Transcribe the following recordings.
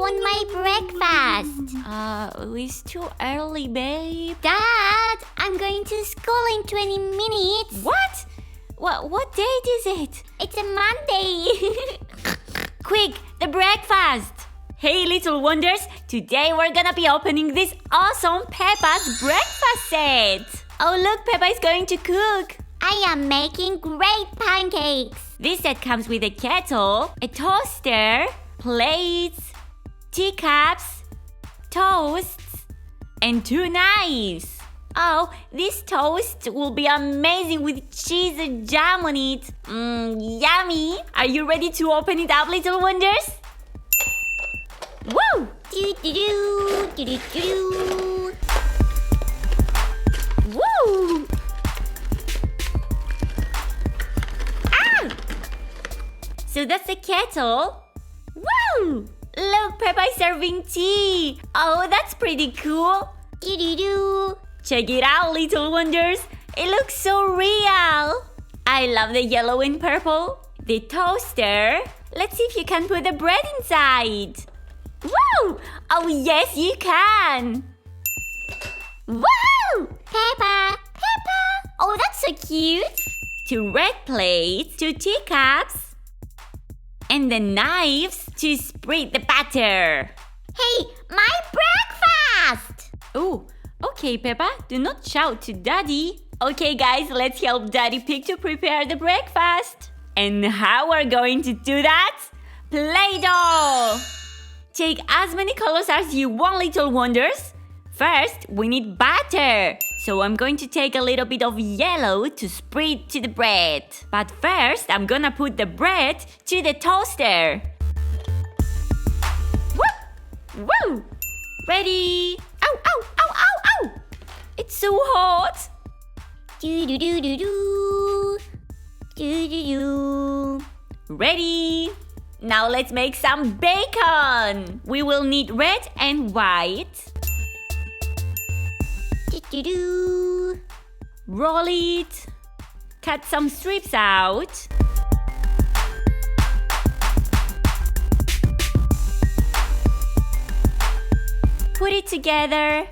want my breakfast? It's too early, babe. Dad, I'm going to school in 20 minutes. What? What date is it? It's a Monday. Quick, the breakfast! Hey, little wonders! Today we're gonna be opening this awesome Peppa's breakfast set! Oh, look, Peppa is going to cook! I am making great pancakes. This set comes with a kettle, a toaster, plates, teacups, toasts, and 2 knives. Oh, this toast will be amazing with cheese and jam on it. Yummy! Are you ready to open it up, little wonders? Woo! Do-do-do, do-do-do. Woo! Ah! So that's the kettle. Woo! Look, Peppa is serving tea. Oh, that's pretty cool. Do-do-do. Check it out, little wonders. It looks so real. I love the yellow and purple. The toaster. Let's see if you can put the bread inside. Woo! Oh, yes, you can. Woo! Peppa, Peppa. Oh, that's so cute. 2 red plates, 2 teacups, and the knives to spread the batter. Hey, my breakfast. Oh, okay, Peppa. Do not shout to Daddy. Okay, guys, let's help Daddy Pig to prepare the breakfast. And how we're going to do that? Play-doh! Take as many colors as you want, little wonders. First, we need butter. So I'm going to take a little bit of yellow to spread to the bread. But first, I'm gonna put the bread to the toaster. Woo! Woo! Ready? Ow, ow, ow, ow, ow! It's so hot. Do-do-do-do-do. Do-do-do. Ready? Now let's make some bacon. We will need red and white. Do-do-do. Roll it. Cut some strips out. Put it together.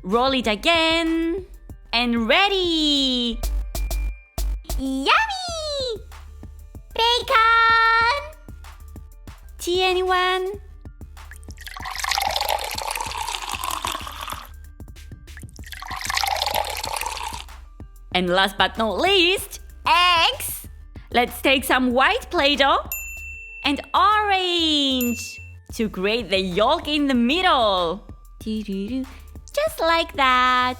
Roll it again. And ready! Yummy! Bacon! Tea, anyone? And last but not least, eggs! Let's take some white Play-doh and orange to create the yolk in the middle. Just like that.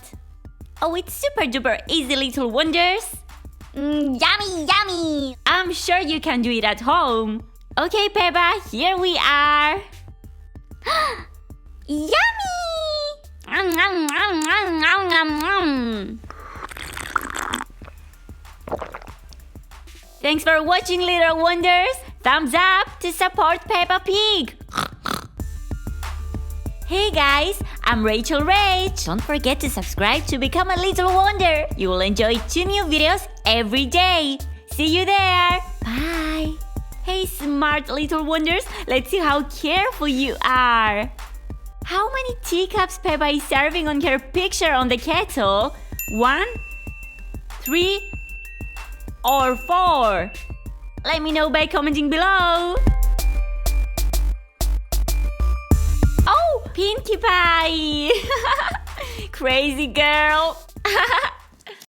Oh, it's super duper easy, little wonders. Yummy, yummy! I'm sure you can do it at home. Okay, Peppa, here we are. Yummy! Thanks for watching, little wonders. Thumbs up to support Peppa Pig. Hey guys, I'm Rachel Rach. Don't forget to subscribe to become a little wonder. You will enjoy 2 new videos every day. See you there. Bye. Hey smart little wonders, let's see how careful you are. How many teacups Peppa is serving on her picture on the kettle? 1, 3, or 4? Let me know by commenting below. Oh, Pinkie Pie! Crazy girl!